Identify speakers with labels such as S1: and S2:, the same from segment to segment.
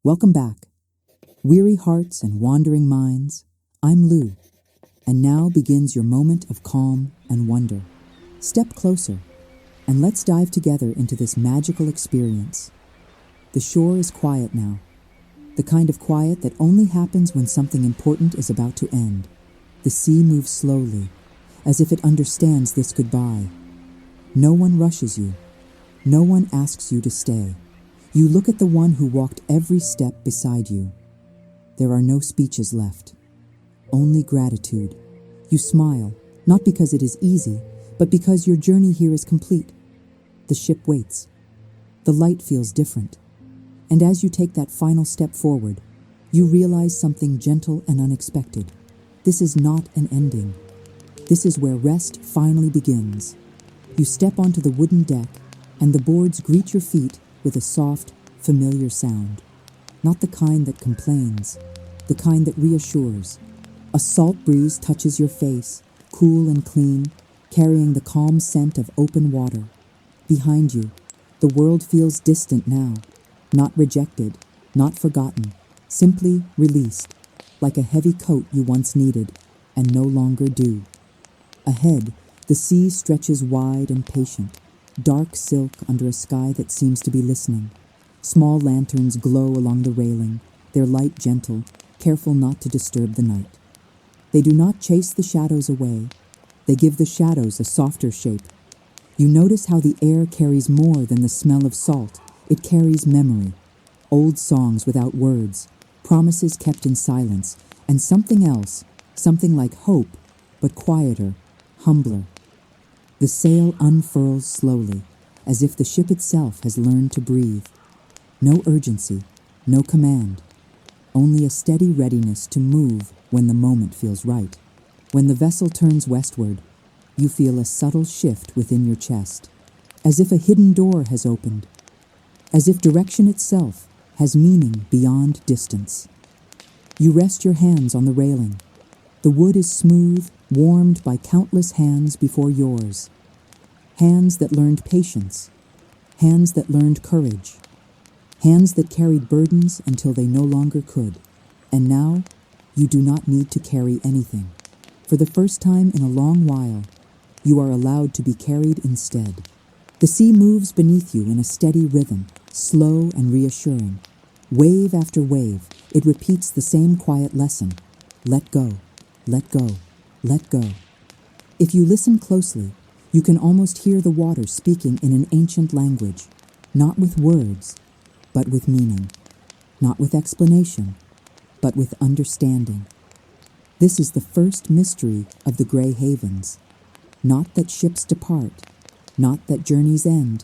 S1: Welcome back. Weary hearts and wandering minds, I'm Lou, and now begins your moment of calm and wonder. Step closer, and let's dive together into this magical experience. The shore is quiet now, the kind of quiet that only happens when something important is about to end. The sea moves slowly, as if it understands this goodbye. No one rushes you. No one asks you to stay. You look at the one who walked every step beside you. There are no speeches left, only gratitude. You smile, not because it is easy, but because your journey here is complete. The ship waits. The light feels different. And as you take that final step forward, you realize something gentle and unexpected. This is not an ending. This is where rest finally begins. You step onto the wooden deck, and the boards greet your feet with a soft, familiar sound. Not the kind that complains, the kind that reassures. A salt breeze touches your face, cool and clean, carrying the calm scent of open water. Behind you, the world feels distant now, not rejected, not forgotten, simply released, like a heavy coat you once needed and no longer do. Ahead, the sea stretches wide and patient, dark silk under a sky that seems to be listening. Small lanterns glow along the railing, their light gentle, careful not to disturb the night. They do not chase the shadows away. They give the shadows a softer shape. You notice how the air carries more than the smell of salt. It carries memory, old songs without words, promises kept in silence, and something else, something like hope, but quieter, humbler. The sail unfurls slowly, as if the ship itself has learned to breathe. No urgency, no command, only a steady readiness to move when the moment feels right. When the vessel turns westward, you feel a subtle shift within your chest, as if a hidden door has opened, as if direction itself has meaning beyond distance. You rest your hands on the railing. The wood is smooth, warmed by countless hands before yours. Hands that learned patience, hands that learned courage, hands that carried burdens until they no longer could. And now, you do not need to carry anything. For the first time in a long while, you are allowed to be carried instead. The sea moves beneath you in a steady rhythm, slow and reassuring. Wave after wave, it repeats the same quiet lesson. Let go, let go, let go. If you listen closely, you can almost hear the water speaking in an ancient language, not with words, but with meaning, not with explanation, but with understanding. This is the first mystery of the Grey Havens. Not that ships depart, not that journeys end,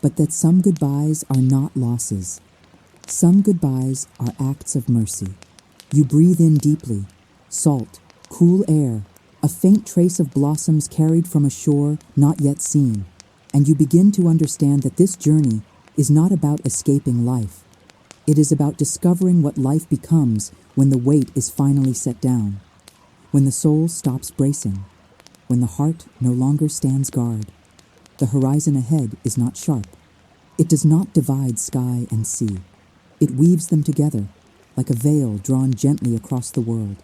S1: but that some goodbyes are not losses. Some goodbyes are acts of mercy. You breathe in deeply, salt, cool air, a faint trace of blossoms carried from a shore not yet seen, and you begin to understand that this journey is not about escaping life. It is about discovering what life becomes when the weight is finally set down, when the soul stops bracing, when the heart no longer stands guard. The horizon ahead is not sharp. It does not divide sky and sea. It weaves them together, like a veil drawn gently across the world.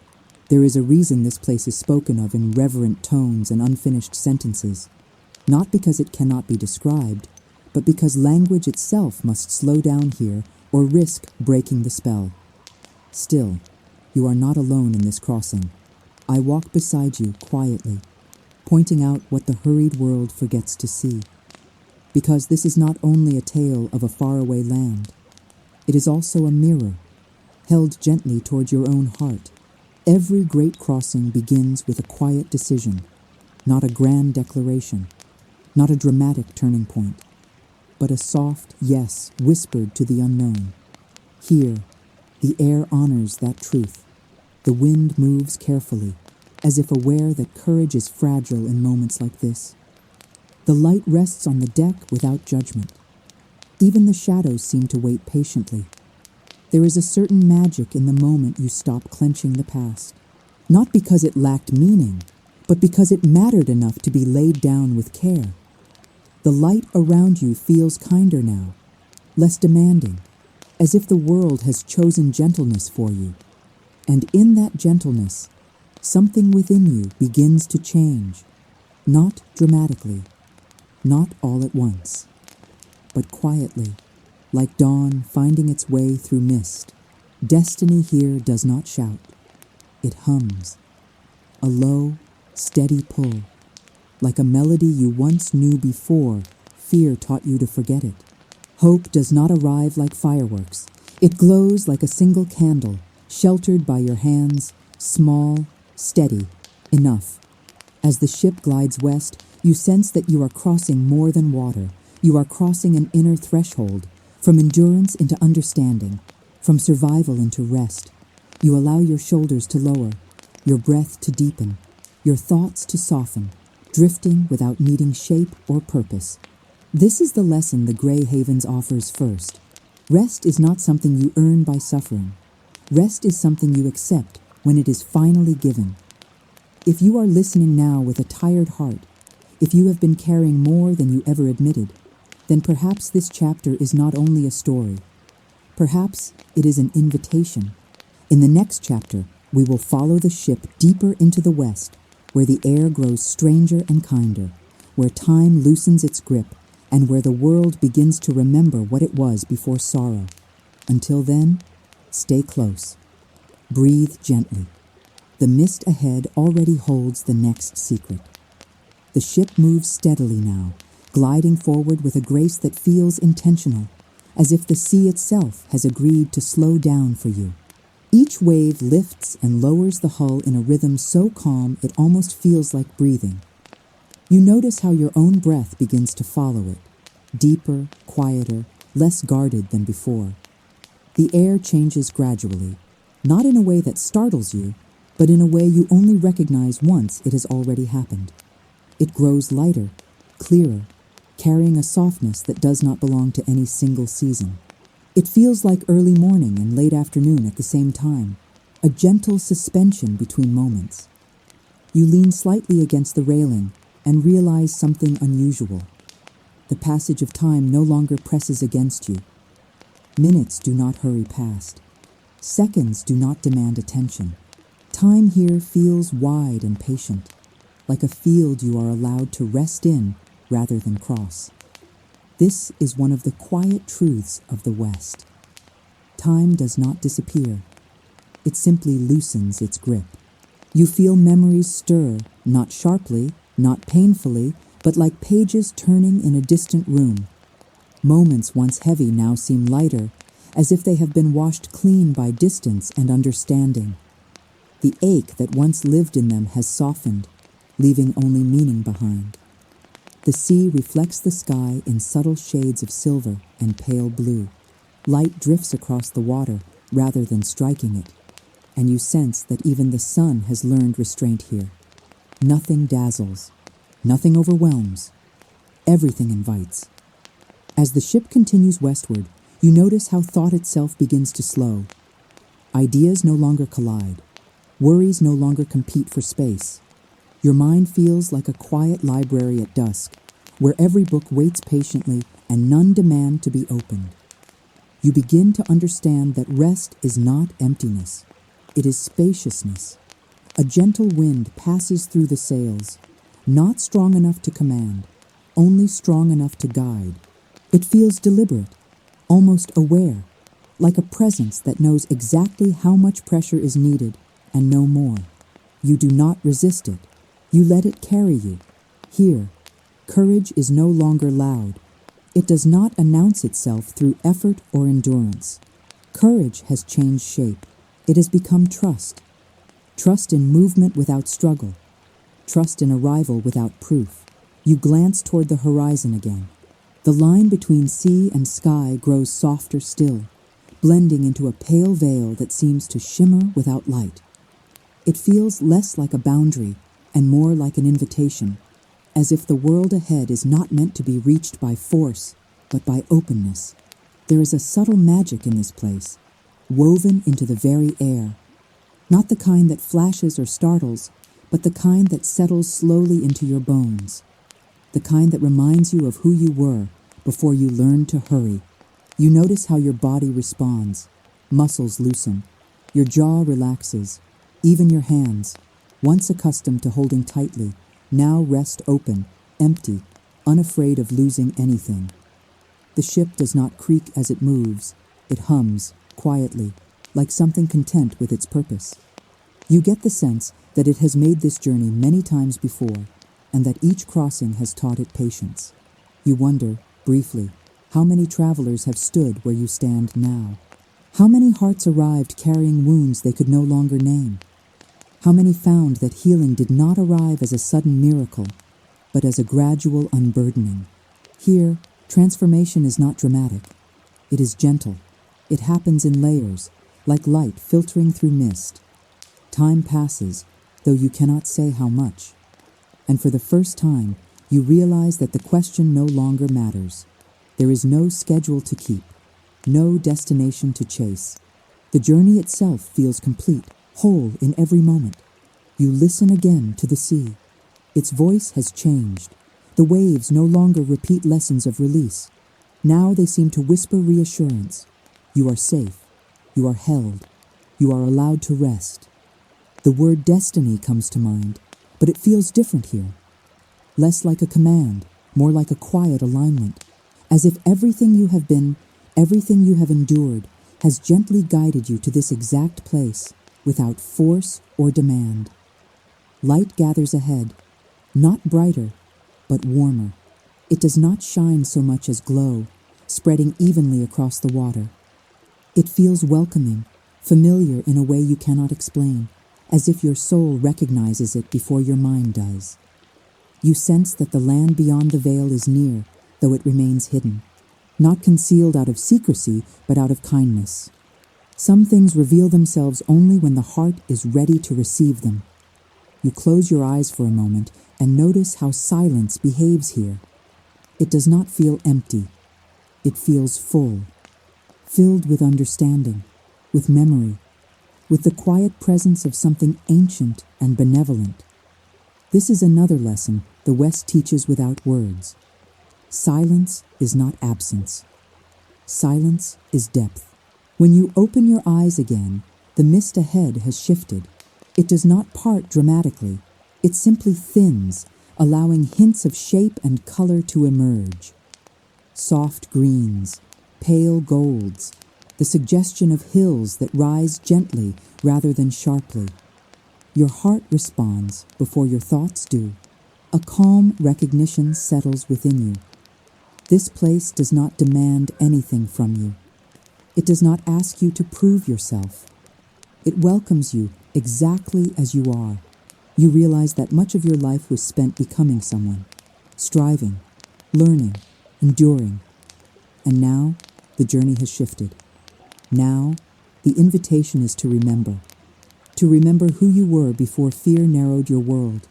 S1: There is a reason this place is spoken of in reverent tones and unfinished sentences, not because it cannot be described, but because language itself must slow down here or risk breaking the spell. Still, you are not alone in this crossing. I walk beside you quietly, pointing out what the hurried world forgets to see. Because this is not only a tale of a faraway land, it is also a mirror, held gently toward your own heart. Every great crossing begins with a quiet decision, not a grand declaration, not a dramatic turning point, but a soft yes whispered to the unknown. Here, the air honors that truth. The wind moves carefully, as if aware that courage is fragile in moments like this. The light rests on the deck without judgment. Even the shadows seem to wait patiently. There is a certain magic in the moment you stop clenching the past, not because it lacked meaning, but because it mattered enough to be laid down with care. The light around you feels kinder now, less demanding, as if the world has chosen gentleness for you. And in that gentleness, something within you begins to change, not dramatically, not all at once, but quietly, like dawn finding its way through mist. Destiny here does not shout. It hums, a low, steady pull, like a melody you once knew before fear taught you to forget it. Hope does not arrive like fireworks. It glows like a single candle, sheltered by your hands, small, steady, enough. As the ship glides west, you sense that you are crossing more than water. You are crossing an inner threshold, from endurance into understanding, from survival into rest. You allow your shoulders to lower, your breath to deepen, your thoughts to soften, drifting without needing shape or purpose. This is the lesson the Grey Havens offers first. Rest is not something you earn by suffering. Rest is something you accept when it is finally given. If you are listening now with a tired heart, if you have been carrying more than you ever admitted, then perhaps this chapter is not only a story. Perhaps it is an invitation. In the next chapter, we will follow the ship deeper into the west, where the air grows stranger and kinder, where time loosens its grip, and where the world begins to remember what it was before sorrow. Until then, stay close. Breathe gently. The mist ahead already holds the next secret. The ship moves steadily now, gliding forward with a grace that feels intentional, as if the sea itself has agreed to slow down for you. Each wave lifts and lowers the hull in a rhythm so calm it almost feels like breathing. You notice how your own breath begins to follow it, deeper, quieter, less guarded than before. The air changes gradually, not in a way that startles you, but in a way you only recognize once it has already happened. It grows lighter, clearer, carrying a softness that does not belong to any single season. It feels like early morning and late afternoon at the same time, a gentle suspension between moments. You lean slightly against the railing and realize something unusual. The passage of time no longer presses against you. Minutes do not hurry past. Seconds do not demand attention. Time here feels wide and patient, like a field you are allowed to rest in rather than cross. This is one of the quiet truths of the West. Time does not disappear. It simply loosens its grip. You feel memories stir, not sharply, not painfully, but like pages turning in a distant room. Moments once heavy now seem lighter, as if they have been washed clean by distance and understanding. The ache that once lived in them has softened, leaving only meaning behind. The sea reflects the sky in subtle shades of silver and pale blue. Light drifts across the water rather than striking it, and you sense that even the sun has learned restraint here. Nothing dazzles, nothing overwhelms, everything invites. As the ship continues westward, you notice how thought itself begins to slow. Ideas no longer collide. Worries no longer compete for space. Your mind feels like a quiet library at dusk, where every book waits patiently and none demand to be opened. You begin to understand that rest is not emptiness. It is spaciousness. A gentle wind passes through the sails, not strong enough to command, only strong enough to guide. It feels deliberate, almost aware, like a presence that knows exactly how much pressure is needed and no more. You do not resist it. You let it carry you. Here, courage is no longer loud. It does not announce itself through effort or endurance. Courage has changed shape. It has become trust. Trust in movement without struggle. Trust in arrival without proof. You glance toward the horizon again. The line between sea and sky grows softer still, blending into a pale veil that seems to shimmer without light. It feels less like a boundary and more like an invitation, as if the world ahead is not meant to be reached by force, but by openness. There is a subtle magic in this place, woven into the very air, not the kind that flashes or startles, but the kind that settles slowly into your bones, the kind that reminds you of who you were before you learned to hurry. You notice how your body responds. Muscles loosen. Your jaw relaxes. Even your hands, once accustomed to holding tightly, now rest open, empty, unafraid of losing anything. The ship does not creak as it moves. It hums, quietly, like something content with its purpose. You get the sense that it has made this journey many times before, and that each crossing has taught it patience. You wonder, briefly, how many travelers have stood where you stand now? How many hearts arrived carrying wounds they could no longer name? How many found that healing did not arrive as a sudden miracle, but as a gradual unburdening? Here, transformation is not dramatic. It is gentle. It happens in layers, like light filtering through mist. Time passes, though you cannot say how much. And for the first time, you realize that the question no longer matters. There is no schedule to keep, no destination to chase. The journey itself feels complete, whole in every moment. You listen again to the sea. Its voice has changed. The waves no longer repeat lessons of release. Now they seem to whisper reassurance. You are safe. You are held. You are allowed to rest. The word destiny comes to mind, but it feels different here. Less like a command, more like a quiet alignment, as if everything you have been, everything you have endured, has gently guided you to this exact place, without force or demand. Light gathers ahead, not brighter, but warmer. It does not shine so much as glow, spreading evenly across the water. It feels welcoming, familiar in a way you cannot explain, as if your soul recognizes it before your mind does. You sense that the land beyond the veil is near, though it remains hidden, not concealed out of secrecy, but out of kindness. Some things reveal themselves only when the heart is ready to receive them. You close your eyes for a moment and notice how silence behaves here. It does not feel empty. It feels full, filled with understanding, with memory, with the quiet presence of something ancient and benevolent. This is another lesson the West teaches without words. Silence is not absence. Silence is depth. When you open your eyes again, the mist ahead has shifted. It does not part dramatically. It simply thins, allowing hints of shape and color to emerge. Soft greens, pale golds, the suggestion of hills that rise gently rather than sharply. Your heart responds before your thoughts do. A calm recognition settles within you. This place does not demand anything from you. It does not ask you to prove yourself. It welcomes you exactly as you are. You realize that much of your life was spent becoming someone, striving, learning, enduring. And now, the journey has shifted. Now, the invitation is to remember who you were before fear narrowed your world,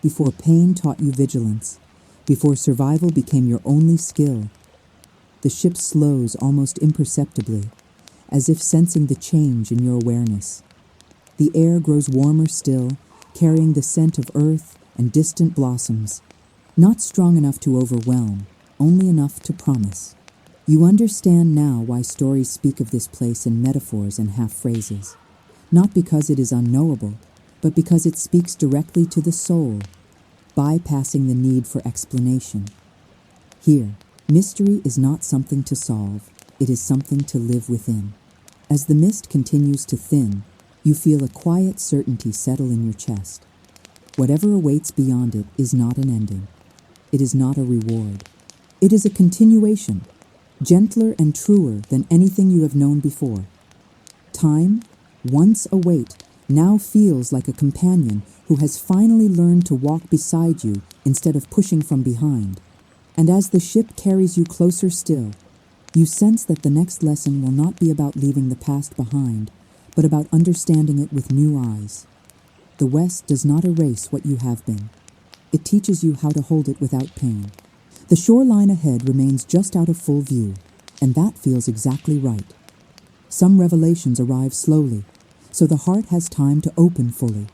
S1: before pain taught you vigilance, before survival became your only skill. The ship slows almost imperceptibly, as if sensing the change in your awareness. The air grows warmer still, carrying the scent of earth and distant blossoms, not strong enough to overwhelm, only enough to promise. You understand now why stories speak of this place in metaphors and half-phrases, not because it is unknowable, but because it speaks directly to the soul, bypassing the need for explanation. Here, mystery is not something to solve, it is something to live within. As the mist continues to thin, you feel a quiet certainty settle in your chest. Whatever awaits beyond it is not an ending. It is not a reward. It is a continuation, gentler and truer than anything you have known before. Time, once a weight, now feels like a companion who has finally learned to walk beside you instead of pushing from behind. And as the ship carries you closer still, you sense that the next lesson will not be about leaving the past behind, but about understanding it with new eyes. The West does not erase what you have been. It teaches you how to hold it without pain. The shoreline ahead remains just out of full view, and that feels exactly right. Some revelations arrive slowly, so the heart has time to open fully.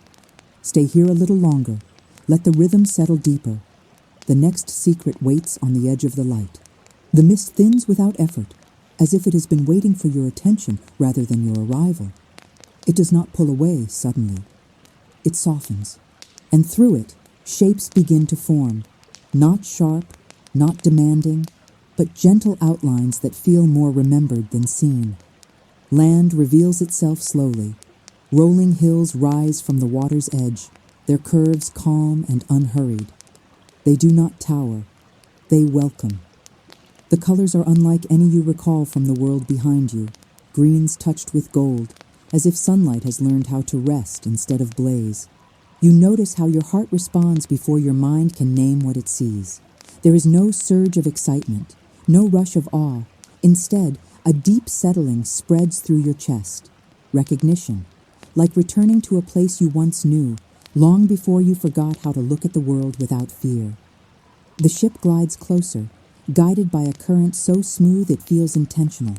S1: Stay here a little longer. Let the rhythm settle deeper. The next secret waits on the edge of the light. The mist thins without effort. as if it has been waiting for your attention rather than your arrival. It does not pull away suddenly. It softens, and through it, shapes begin to form, not sharp, not demanding, but gentle outlines that feel more remembered than seen. Land reveals itself slowly. Rolling hills rise from the water's edge, their curves calm and unhurried. They do not tower. They welcome. The colors are unlike any you recall from the world behind you, greens touched with gold, as if sunlight has learned how to rest instead of blaze. You notice how your heart responds before your mind can name what it sees. There is no surge of excitement, no rush of awe. Instead, a deep settling spreads through your chest. Recognition, like returning to a place you once knew, long before you forgot how to look at the world without fear. The ship glides closer, guided by a current so smooth it feels intentional.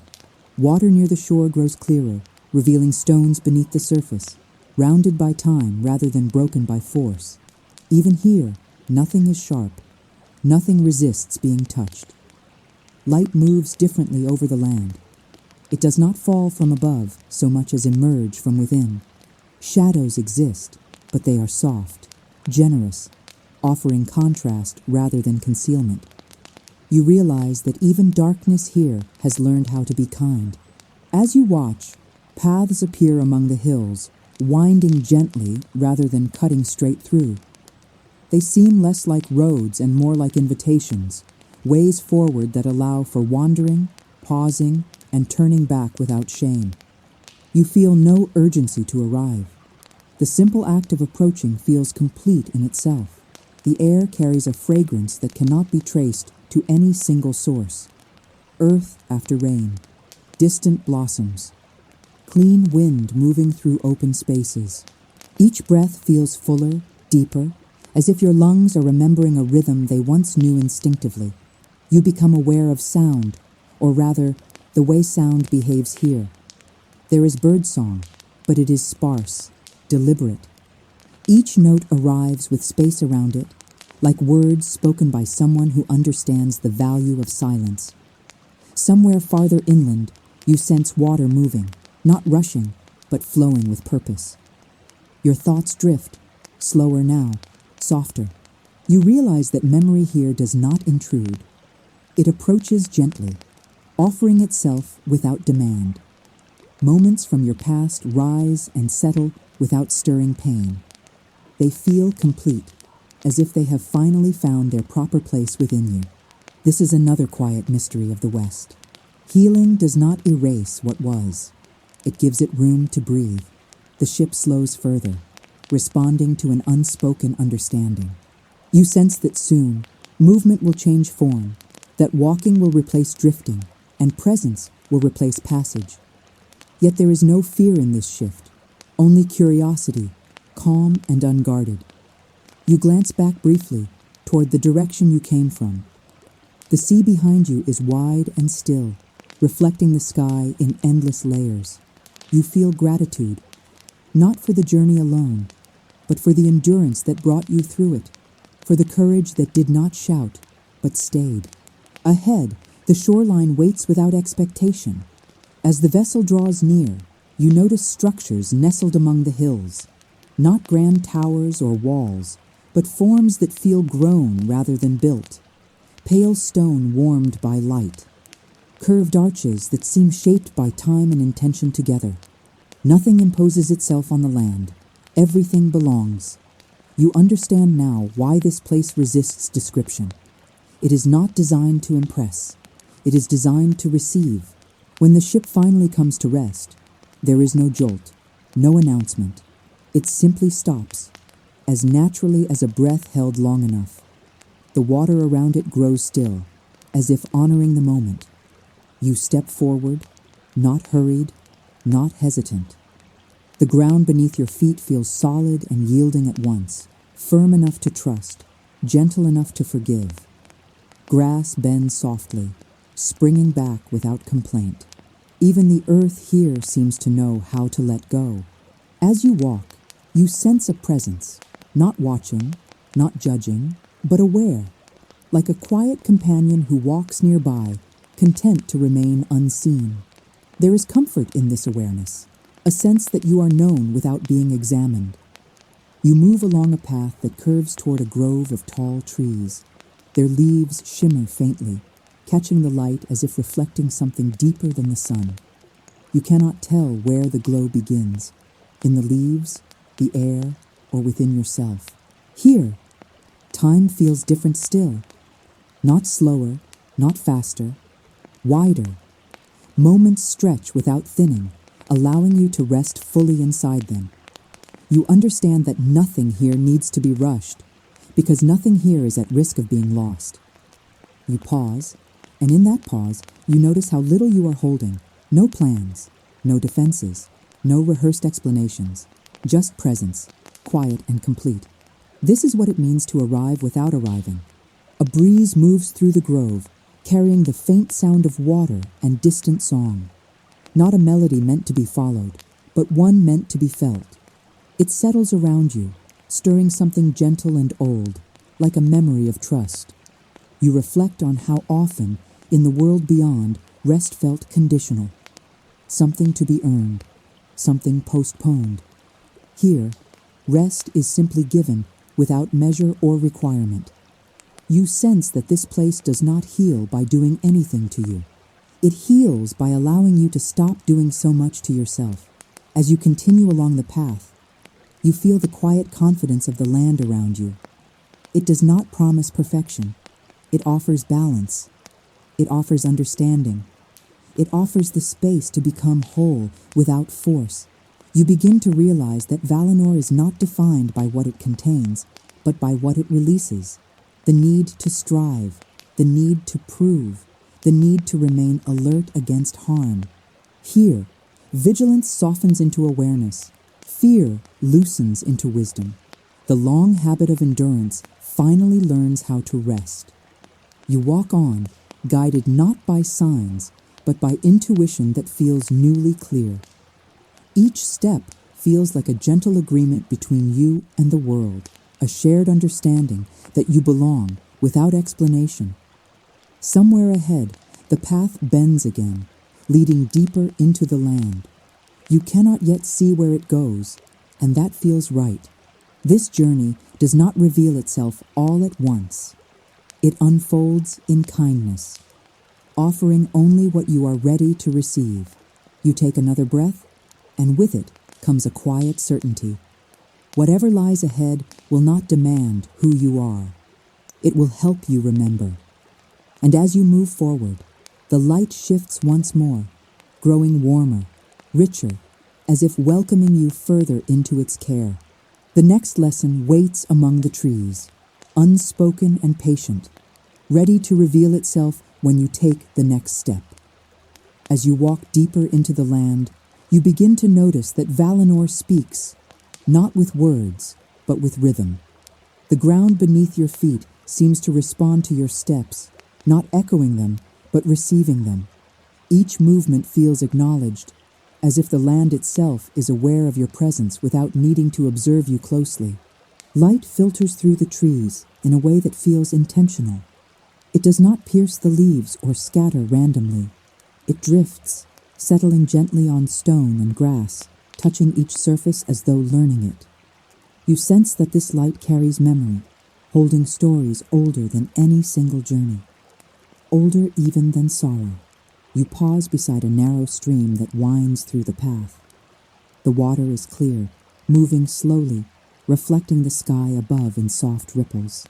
S1: Water near the shore grows clearer, revealing stones beneath the surface, rounded by time rather than broken by force. Even here, nothing is sharp. Nothing resists being touched. Light moves differently over the land. It does not fall from above so much as emerge from within. Shadows exist, but they are soft, generous, offering contrast rather than concealment. You realize that even darkness here has learned how to be kind. As you watch, paths appear among the hills, winding gently rather than cutting straight through. They seem less like roads and more like invitations, ways forward that allow for wandering, pausing, and turning back without shame. You feel no urgency to arrive. The simple act of approaching feels complete in itself. The air carries a fragrance that cannot be traced to any single source. Earth after rain, distant blossoms, clean wind moving through open spaces. Each breath feels fuller, deeper, as if your lungs are remembering a rhythm they once knew instinctively. You become aware of sound, or rather, the way sound behaves here. There is birdsong, but it is sparse, deliberate. Each note arrives with space around it, like words spoken by someone who understands the value of silence. Somewhere farther inland, you sense water moving, not rushing, but flowing with purpose. Your thoughts drift, slower now, softer. You realize that memory here does not intrude. It approaches gently, offering itself without demand. Moments from your past rise and settle without stirring pain. They feel complete, as if they have finally found their proper place within you. This is another quiet mystery of the West. Healing does not erase what was. It gives it room to breathe. The ship slows further, responding to an unspoken understanding. You sense that soon, movement will change form, that walking will replace drifting, and presence will replace passage. Yet there is no fear in this shift, only curiosity, calm and unguarded. You glance back briefly, toward the direction you came from. The sea behind you is wide and still, reflecting the sky in endless layers. You feel gratitude, not for the journey alone, but for the endurance that brought you through it, for the courage that did not shout, but stayed. Ahead, the shoreline waits without expectation. As the vessel draws near, you notice structures nestled among the hills, not grand towers or walls, but forms that feel grown rather than built. Pale stone warmed by light. Curved arches that seem shaped by time and intention together. Nothing imposes itself on the land. Everything belongs. You understand now why this place resists description. It is not designed to impress. It is designed to receive. When the ship finally comes to rest, there is no jolt, no announcement. It simply stops, as naturally as a breath held long enough. The water around it grows still, as if honoring the moment. You step forward, not hurried, not hesitant. The ground beneath your feet feels solid and yielding at once, firm enough to trust, gentle enough to forgive. Grass bends softly, springing back without complaint. Even the earth here seems to know how to let go. As you walk, you sense a presence, not watching, not judging, but aware, like a quiet companion who walks nearby, content to remain unseen. There is comfort in this awareness, a sense that you are known without being examined. You move along a path that curves toward a grove of tall trees. Their leaves shimmer faintly, catching the light as if reflecting something deeper than the sun. You cannot tell where the glow begins, in the leaves, the air, or within yourself. Here, time feels different still. Not slower, not faster, wider. Moments stretch without thinning, allowing you to rest fully inside them. You understand that nothing here needs to be rushed, because nothing here is at risk of being lost. You pause, and in that pause, you notice how little you are holding. No plans, no defenses, no rehearsed explanations, just presence, quiet and complete. This is what it means to arrive without arriving. A breeze moves through the grove, carrying the faint sound of water and distant song. Not a melody meant to be followed, but one meant to be felt. It settles around you, stirring something gentle and old, like a memory of trust. You reflect on how often, in the world beyond, rest felt conditional. Something to be earned, something postponed. Here, rest is simply given without measure or requirement. You sense that this place does not heal by doing anything to you. It heals by allowing you to stop doing so much to yourself. As you continue along the path, you feel the quiet confidence of the land around you. It does not promise perfection. It offers balance. It offers understanding. It offers the space to become whole without force. You begin to realize that Valinor is not defined by what it contains, but by what it releases. The need to strive, the need to prove, the need to remain alert against harm. Here, vigilance softens into awareness. Fear loosens into wisdom. The long habit of endurance finally learns how to rest. You walk on, guided not by signs, but by intuition that feels newly clear. Each step feels like a gentle agreement between you and the world, a shared understanding that you belong without explanation. Somewhere ahead, the path bends again, leading deeper into the land. You cannot yet see where it goes, and that feels right. This journey does not reveal itself all at once. It unfolds in kindness, offering only what you are ready to receive. You take another breath, and with it comes a quiet certainty. Whatever lies ahead will not demand who you are. It will help you remember. And as you move forward, the light shifts once more, growing warmer, richer, as if welcoming you further into its care. The next lesson waits among the trees, unspoken and patient, ready to reveal itself when you take the next step. As you walk deeper into the land, you begin to notice that Valinor speaks, not with words, but with rhythm. The ground beneath your feet seems to respond to your steps, not echoing them, but receiving them. Each movement feels acknowledged, as if the land itself is aware of your presence without needing to observe you closely. Light filters through the trees in a way that feels intentional. It does not pierce the leaves or scatter randomly. It drifts, settling gently on stone and grass, touching each surface as though learning it. You sense that this light carries memory, holding stories older than any single journey, older even than sorrow. You pause beside a narrow stream that winds through the path. The water is clear, moving slowly, reflecting the sky above in soft ripples.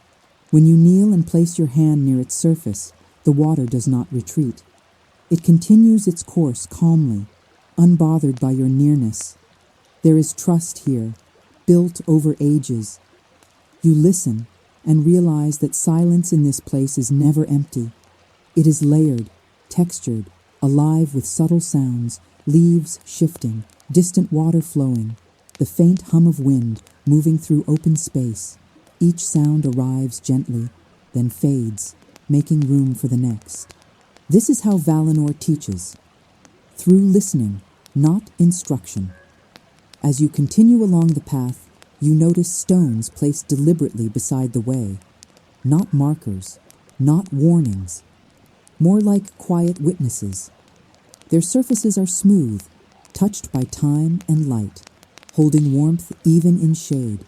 S1: When you kneel and place your hand near its surface, the water does not retreat. It continues its course calmly, unbothered by your nearness. There is trust here, built over ages. You listen and realize that silence in this place is never empty. It is layered, textured, alive with subtle sounds, leaves shifting, distant water flowing, the faint hum of wind moving through open space. Each sound arrives gently, then fades, making room for the next. This is how Valinor teaches, through listening, not instruction. As you continue along the path, you notice stones placed deliberately beside the way, not markers, not warnings. more like quiet witnesses. Their surfaces are smooth, touched by time and light, holding warmth even in shade.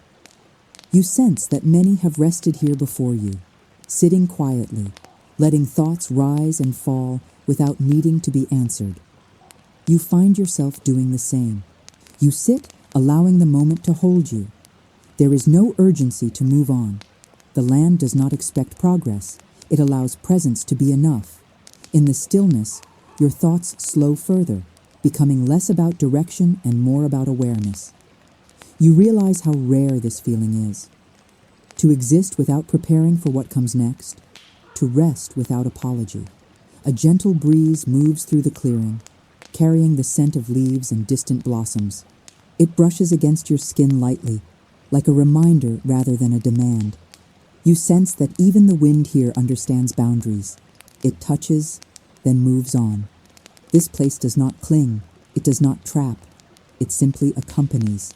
S1: You sense that many have rested here before you, sitting quietly, letting thoughts rise and fall without needing to be answered. You find yourself doing the same. You sit, allowing the moment to hold you. There is no urgency to move on. The land does not expect progress. It allows presence to be enough. In the stillness, your thoughts slow further, becoming less about direction and more about awareness. You realize how rare this feeling is. To exist without preparing for what comes next, to rest without apology. A gentle breeze moves through the clearing, carrying the scent of leaves and distant blossoms. It brushes against your skin lightly, like a reminder rather than a demand. You sense that even the wind here understands boundaries. It touches, then moves on. This place does not cling, it does not trap, it simply accompanies.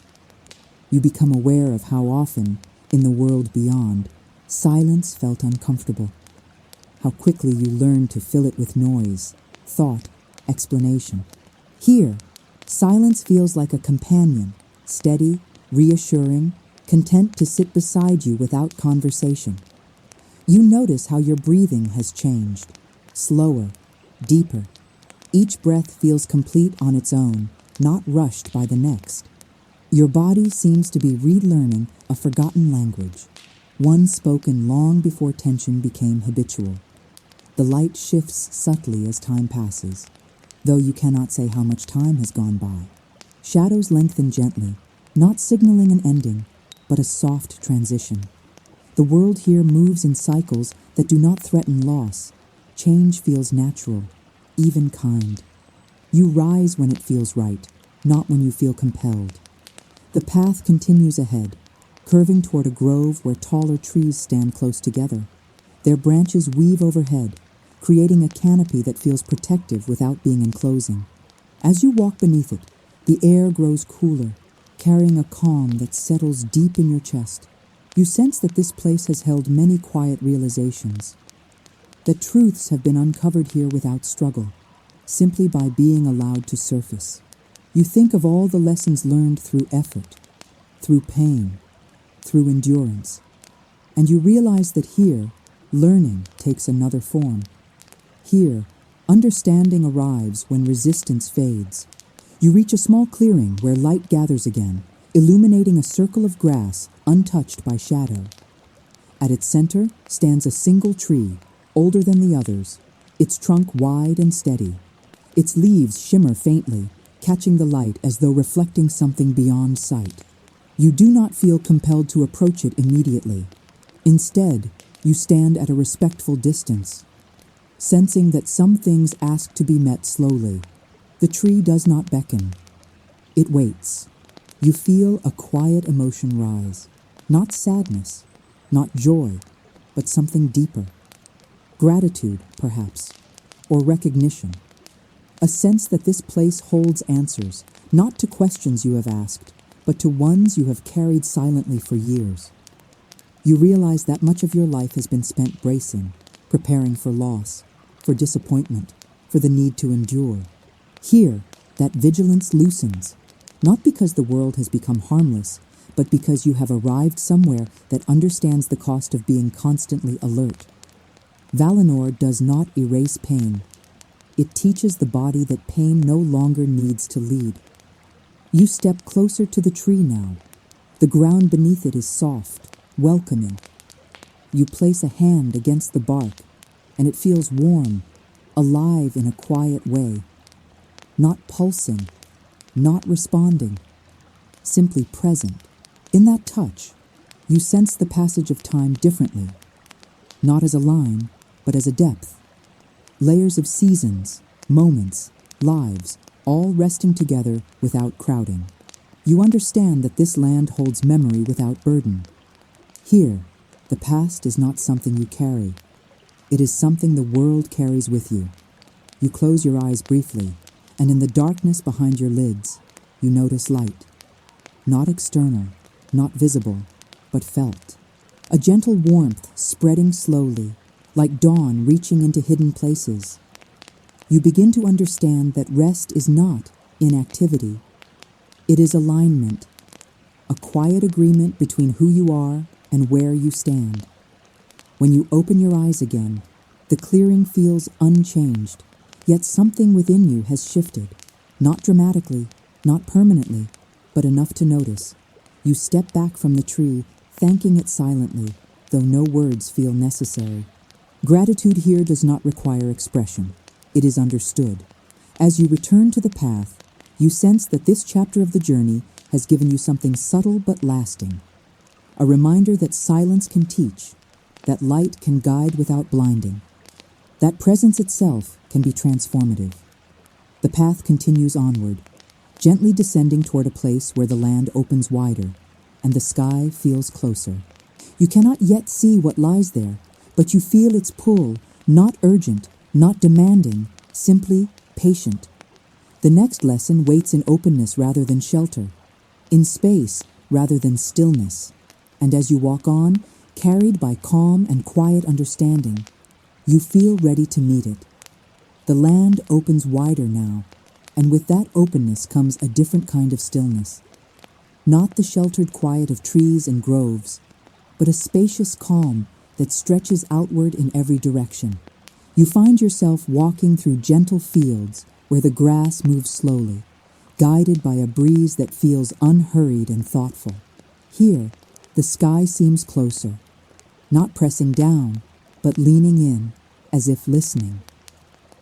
S1: You become aware of how often, in the world beyond, silence felt uncomfortable. How quickly you learn to fill it with noise, thought, explanation. Here, silence feels like a companion, steady, reassuring, content to sit beside you without conversation. You notice how your breathing has changed, slower, deeper. Each breath feels complete on its own, not rushed by the next. Your body seems to be relearning a forgotten language, one spoken long before tension became habitual. The light shifts subtly as time passes, though you cannot say how much time has gone by. Shadows lengthen gently, not signaling an ending, but a soft transition. The world here moves in cycles that do not threaten loss. Change feels natural, even kind. You rise when it feels right, not when you feel compelled. The path continues ahead, curving toward a grove where taller trees stand close together. Their branches weave overhead, creating a canopy that feels protective without being enclosing. As you walk beneath it, the air grows cooler, carrying a calm that settles deep in your chest. You sense that this place has held many quiet realizations, that truths have been uncovered here without struggle, simply by being allowed to surface. You think of all the lessons learned through effort, through pain, through endurance, and you realize that here, learning takes another form. Here, understanding arrives when resistance fades. You reach a small clearing where light gathers again, illuminating a circle of grass untouched by shadow. At its center stands a single tree, older than the others, its trunk wide and steady. Its leaves shimmer faintly, catching the light as though reflecting something beyond sight. You do not feel compelled to approach it immediately. Instead, you stand at a respectful distance, sensing that some things ask to be met slowly. The tree does not beckon. It waits. You feel a quiet emotion rise, not sadness, not joy, but something deeper. Gratitude, perhaps, or recognition. A sense that this place holds answers, not to questions you have asked, but to ones you have carried silently for years. You realize that much of your life has been spent bracing, preparing for loss, for disappointment, for the need to endure. Here, that vigilance loosens, not because the world has become harmless, but because you have arrived somewhere that understands the cost of being constantly alert. Valinor does not erase pain. It teaches the body that pain no longer needs to lead. You step closer to the tree now. The ground beneath it is soft, welcoming. You place a hand against the bark, and it feels warm, alive in a quiet way. Not pulsing, not responding, simply present. In that touch, you sense the passage of time differently, not as a line, but as a depth. Layers of seasons, moments, lives, all resting together without crowding. You understand that this land holds memory without burden. Here, the past is not something you carry. It is something the world carries with you. You close your eyes briefly, and in the darkness behind your lids, you notice light. Not external, not visible, but felt. A gentle warmth spreading slowly, like dawn reaching into hidden places. You begin to understand that rest is not inactivity. It is alignment, a quiet agreement between who you are and where you stand. When you open your eyes again, the clearing feels unchanged, yet something within you has shifted, not dramatically, not permanently, but enough to notice. You step back from the tree, thanking it silently, though no words feel necessary. Gratitude here does not require expression. It is understood. As you return to the path, you sense that this chapter of the journey has given you something subtle but lasting. A reminder that silence can teach, that light can guide without blinding, that presence itself can be transformative. The path continues onward, gently descending toward a place where the land opens wider and the sky feels closer. You cannot yet see what lies there, but you feel its pull, not urgent, not demanding, simply patient. The next lesson waits in openness rather than shelter, in space rather than stillness. And as you walk on, carried by calm and quiet understanding, you feel ready to meet it. The land opens wider now, and with that openness comes a different kind of stillness. Not the sheltered quiet of trees and groves, but a spacious calm that stretches outward in every direction. You find yourself walking through gentle fields where the grass moves slowly, guided by a breeze that feels unhurried and thoughtful. Here, the sky seems closer, not pressing down, but leaning in, as if listening.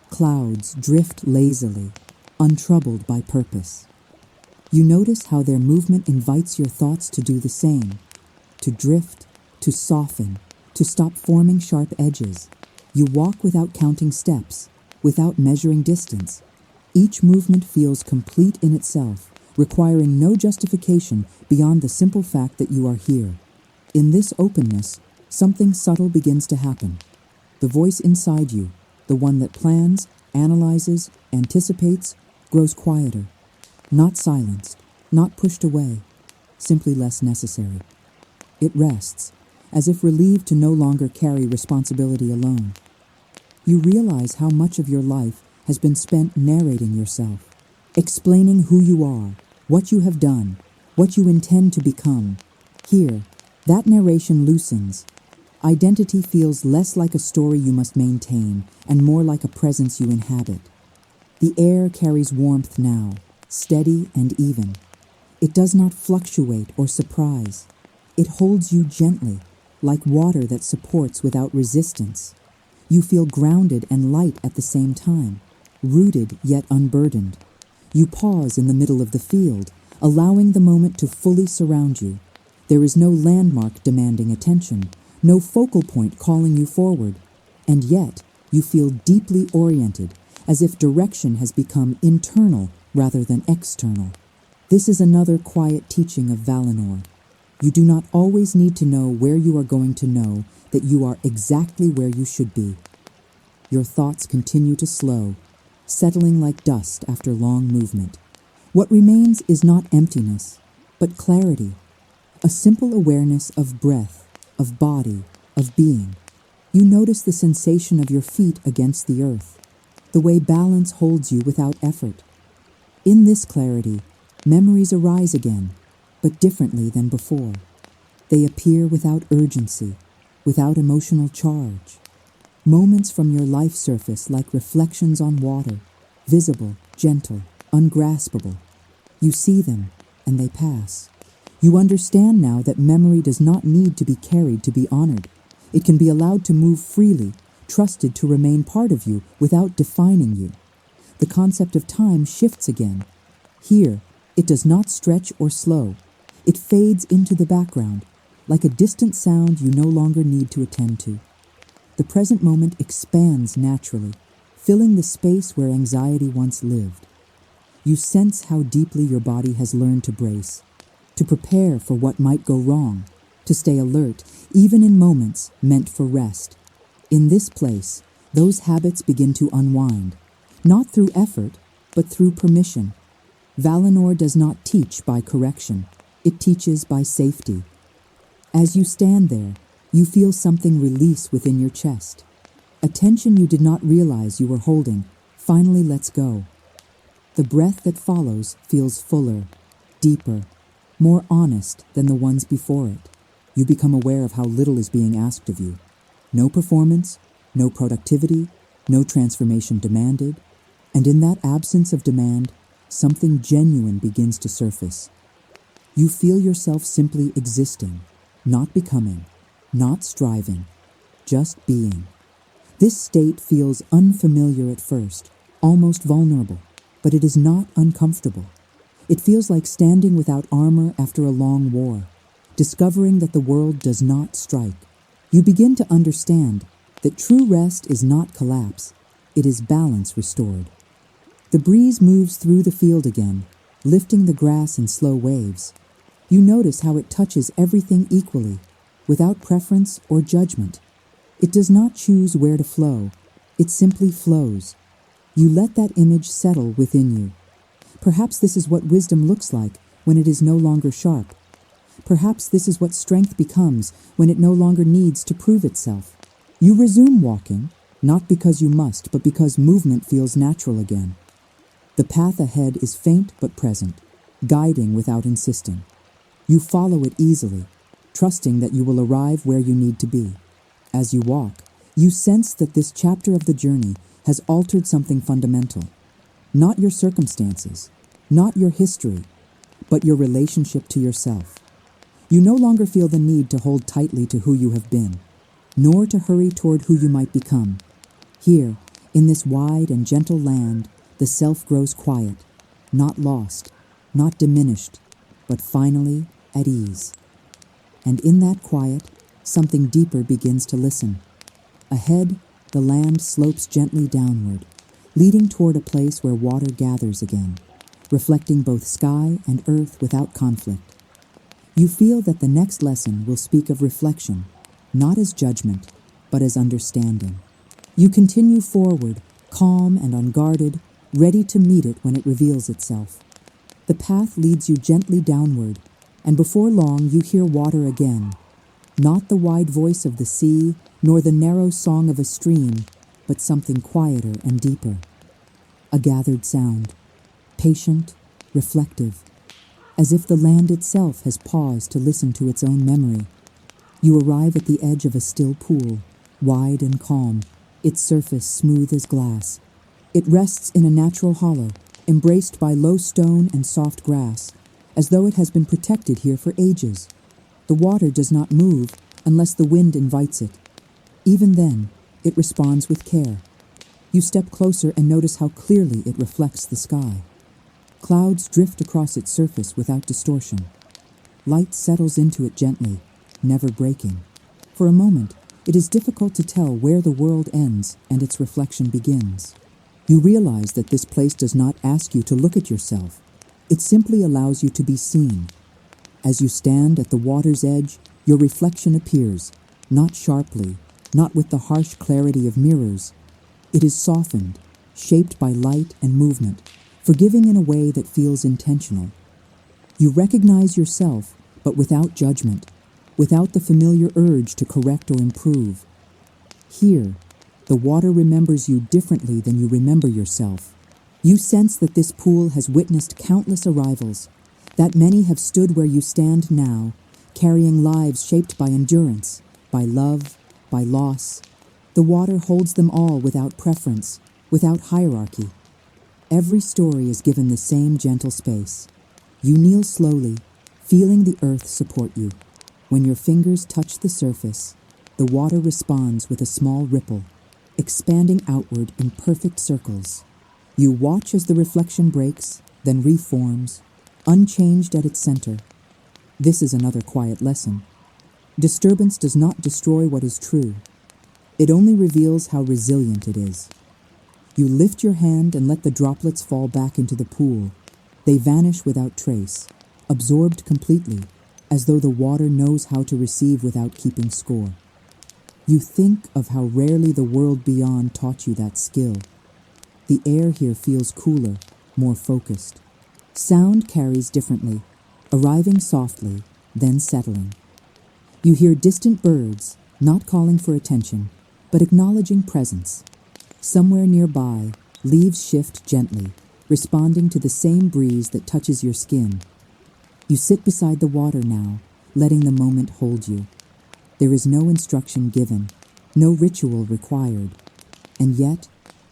S1: Clouds drift lazily, untroubled by purpose. You notice how their movement invites your thoughts to do the same, to drift, to soften, to stop forming sharp edges. You walk without counting steps, without measuring distance. Each movement feels complete in itself, requiring no justification beyond the simple fact that you are here. In this openness, something subtle begins to happen. The voice inside you, the one that plans, analyzes, anticipates, grows quieter. Not silenced, not pushed away, simply less necessary. It rests, as if relieved to no longer carry responsibility alone. You realize how much of your life has been spent narrating yourself, explaining who you are, what you have done, what you intend to become. Here, that narration loosens. Identity feels less like a story you must maintain and more like a presence you inhabit. The air carries warmth now, steady and even. It does not fluctuate or surprise. It holds you gently, like water that supports without resistance. You feel grounded and light at the same time, rooted yet unburdened. You pause in the middle of the field, allowing the moment to fully surround you. There is no landmark demanding attention, no focal point calling you forward, and yet you feel deeply oriented, as if direction has become internal rather than external. This is another quiet teaching of Valinor. You do not always need to know where you are going to know that you are exactly where you should be. Your thoughts continue to slow, settling like dust after long movement. What remains is not emptiness, but clarity, a simple awareness of breath, of body, of being. You notice the sensation of your feet against the earth, the way balance holds you without effort. In this clarity, memories arise again, but differently than before. They appear without urgency, without emotional charge. Moments from your life surface like reflections on water, visible, gentle, ungraspable. You see them, and they pass. You understand now that memory does not need to be carried to be honored. It can be allowed to move freely, trusted to remain part of you without defining you. The concept of time shifts again. Here, it does not stretch or slow. It fades into the background, like a distant sound you no longer need to attend to. The present moment expands naturally, filling the space where anxiety once lived. You sense how deeply your body has learned to brace, to prepare for what might go wrong, to stay alert, even in moments meant for rest. In this place, those habits begin to unwind, not through effort, but through permission. Valinor does not teach by correction. It teaches by safety. As you stand there, you feel something release within your chest, A tension you did not realize you were holding finally lets go. The breath that follows feels fuller, deeper, more honest than the ones before it. You become aware of how little is being asked of you. No performance, no productivity, no transformation demanded, and in that absence of demand, something genuine begins to surface. You feel yourself simply existing, not becoming, not striving, just being. This state feels unfamiliar at first, almost vulnerable, but it is not uncomfortable. It feels like standing without armor after a long war, discovering that the world does not strike. You begin to understand that true rest is not collapse, it is balance restored. The breeze moves through the field again, lifting the grass in slow waves. You notice how it touches everything equally, without preference or judgment. It does not choose where to flow, it simply flows. You let that image settle within you. Perhaps this is what wisdom looks like when it is no longer sharp. Perhaps this is what strength becomes when it no longer needs to prove itself. You resume walking, not because you must, but because movement feels natural again. The path ahead is faint but present, guiding without insisting. You follow it easily, trusting that you will arrive where you need to be. As you walk, you sense that this chapter of the journey has altered something fundamental. Not your circumstances, not your history, but your relationship to yourself. You no longer feel the need to hold tightly to who you have been, nor to hurry toward who you might become. Here, in this wide and gentle land, the self grows quiet, not lost, not diminished, but finally at ease. And in that quiet, something deeper begins to listen. Ahead, the land slopes gently downward, leading toward a place where water gathers again, reflecting both sky and earth without conflict. You feel that the next lesson will speak of reflection, not as judgment, but as understanding. You continue forward, calm and unguarded, ready to meet it when it reveals itself. The path leads you gently downward, and before long you hear water again. Not the wide voice of the sea, nor the narrow song of a stream, but something quieter and deeper. A gathered sound, patient, reflective, as if the land itself has paused to listen to its own memory. You arrive at the edge of a still pool, wide and calm, its surface smooth as glass. It rests in a natural hollow, embraced by low stone and soft grass, as though it has been protected here for ages. The water does not move unless the wind invites it. Even then, it responds with care. You step closer and notice how clearly it reflects the sky. Clouds drift across its surface without distortion. Light settles into it gently, never breaking. For a moment, it is difficult to tell where the world ends and its reflection begins. You realize that this place does not ask you to look at yourself. It simply allows you to be seen. As you stand at the water's edge, your reflection appears, not sharply, not with the harsh clarity of mirrors. It is softened, shaped by light and movement, forgiving in a way that feels intentional. You recognize yourself, but without judgment, without the familiar urge to correct or improve. Here, the water remembers you differently than you remember yourself. You sense that this pool has witnessed countless arrivals, that many have stood where you stand now, carrying lives shaped by endurance, by love, by loss. The water holds them all without preference, without hierarchy. Every story is given the same gentle space. You kneel slowly, feeling the earth support you. When your fingers touch the surface, the water responds with a small ripple, expanding outward in perfect circles. You watch as the reflection breaks, then reforms, unchanged at its center. This is another quiet lesson. Disturbance does not destroy what is true. It only reveals how resilient it is. You lift your hand and let the droplets fall back into the pool. They vanish without trace, absorbed completely, as though the water knows how to receive without keeping score. You think of how rarely the world beyond taught you that skill. The air here feels cooler, more focused. Sound carries differently, arriving softly, then settling. You hear distant birds, not calling for attention, but acknowledging presence. Somewhere nearby, leaves shift gently, responding to the same breeze that touches your skin. You sit beside the water now, letting the moment hold you. There is no instruction given, no ritual required, and yet,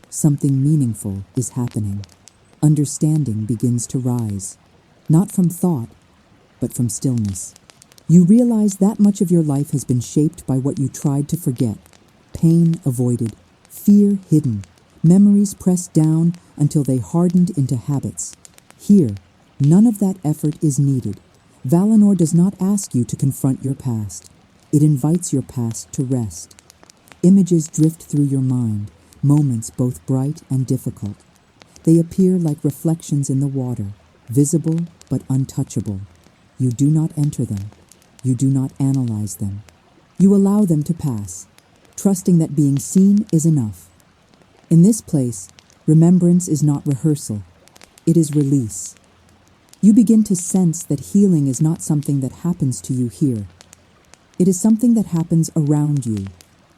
S1: something meaningful is happening. Understanding begins to rise, not from thought, but from stillness. You realize that much of your life has been shaped by what you tried to forget, pain avoided, fear hidden, memories pressed down until they hardened into habits. Here, none of that effort is needed. Valinor does not ask you to confront your past. It invites your past to rest. Images drift through your mind, moments both bright and difficult. They appear like reflections in the water, visible but untouchable. You do not enter them. You do not analyze them. You allow them to pass, trusting that being seen is enough. In this place, remembrance is not rehearsal. It is release. You begin to sense that healing is not something that happens to you here. It is something that happens around you,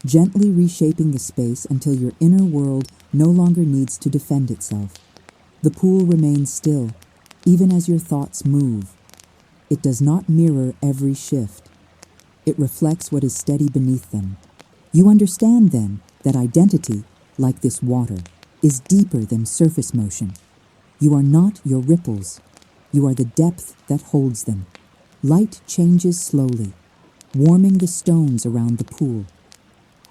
S1: gently reshaping the space until your inner world no longer needs to defend itself. The pool remains still, even as your thoughts move. It does not mirror every shift. It reflects what is steady beneath them. You understand then that identity, like this water, is deeper than surface motion. You are not your ripples. You are the depth that holds them. Light changes slowly, warming the stones around the pool.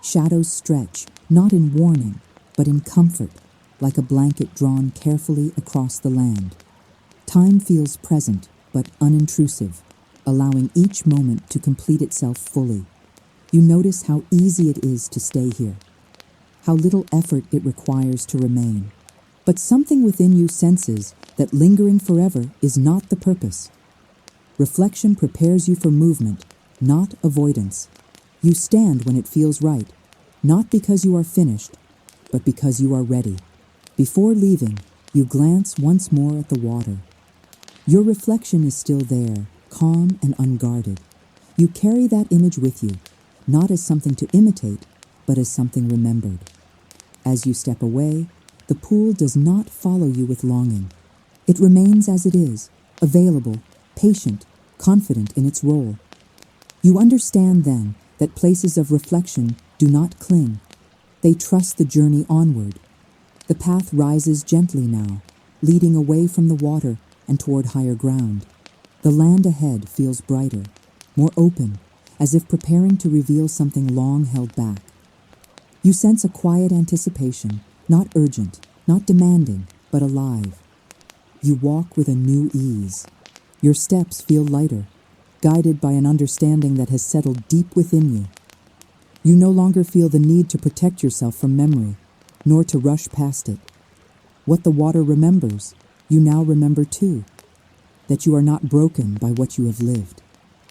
S1: Shadows stretch, not in warning, but in comfort, like a blanket drawn carefully across the land. Time feels present, but unintrusive, allowing each moment to complete itself fully. You notice how easy it is to stay here, how little effort it requires to remain. But something within you senses that lingering forever is not the purpose. Reflection prepares you for movement, not avoidance. You stand when it feels right, not because you are finished, but because you are ready. Before leaving, you glance once more at the water. Your reflection is still there, calm and unguarded. You carry that image with you, not as something to imitate, but as something remembered. As you step away, the pool does not follow you with longing. It remains as it is, available, patient, confident in its role. You understand then that places of reflection do not cling. They trust the journey onward. The path rises gently now, leading away from the water and toward higher ground. The land ahead feels brighter, more open, as if preparing to reveal something long held back. You sense a quiet anticipation, not urgent, not demanding, but alive. You walk with a new ease. Your steps feel lighter, guided by an understanding that has settled deep within you. You no longer feel the need to protect yourself from memory, nor to rush past it. What the water remembers, you now remember too. That you are not broken by what you have lived.